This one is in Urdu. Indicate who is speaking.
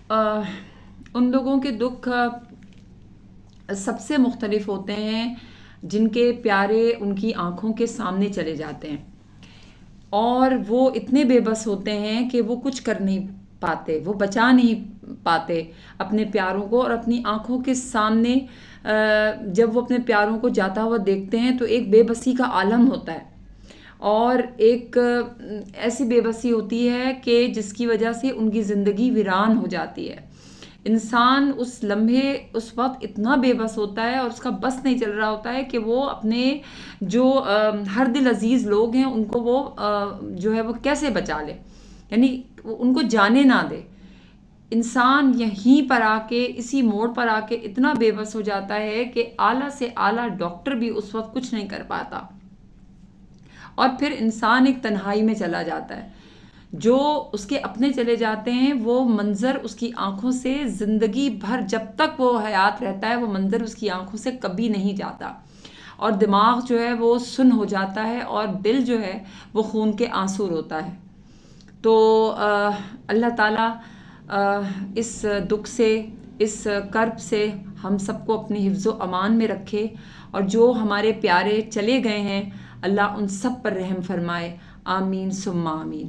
Speaker 1: آہ، ان لوگوں کے دکھ سب سے مختلف ہوتے ہیں جن کے پیارے ان کی آنکھوں کے سامنے چلے جاتے ہیں، اور وہ اتنے بے بس ہوتے ہیں کہ وہ کچھ کر نہیں پاتے، وہ بچا نہیں پاتے اپنے پیاروں کو، اور اپنی آنکھوں کے سامنے جب وہ اپنے پیاروں کو جاتا ہوا دیکھتے ہیں تو ایک بے بسی کا عالم ہوتا ہے، اور ایک ایسی بے بسی ہوتی ہے کہ جس کی وجہ سے ان کی زندگی ویران ہو جاتی ہے۔ انسان اس لمحے اس وقت اتنا بے بس ہوتا ہے اور اس کا بس نہیں چل رہا ہوتا ہے کہ وہ اپنے جو ہر دل عزیز لوگ ہیں ان کو وہ جو ہے وہ کیسے بچا لے، یعنی ان کو جانے نہ دے۔ انسان یہیں پر آ کے، اسی موڑ پر آ کے اتنا بے بس ہو جاتا ہے کہ اعلیٰ سے اعلیٰ ڈاکٹر بھی اس وقت کچھ نہیں کر پاتا، اور پھر انسان ایک تنہائی میں چلا جاتا ہے۔ جو اس کے اپنے چلے جاتے ہیں وہ منظر اس کی آنکھوں سے زندگی بھر، جب تک وہ حیات رہتا ہے، وہ منظر اس کی آنکھوں سے کبھی نہیں جاتا، اور دماغ جو ہے وہ سن ہو جاتا ہے، اور دل جو ہے وہ خون کے آنسو روتا ہے۔ تو اللہ تعالیٰ اس دکھ سے، اس کرب سے ہم سب کو اپنی حفظ و امان میں رکھے، اور جو ہمارے پیارے چلے گئے ہیں اللہ ان سب پر رحم فرمائے، آمین ثم آمین۔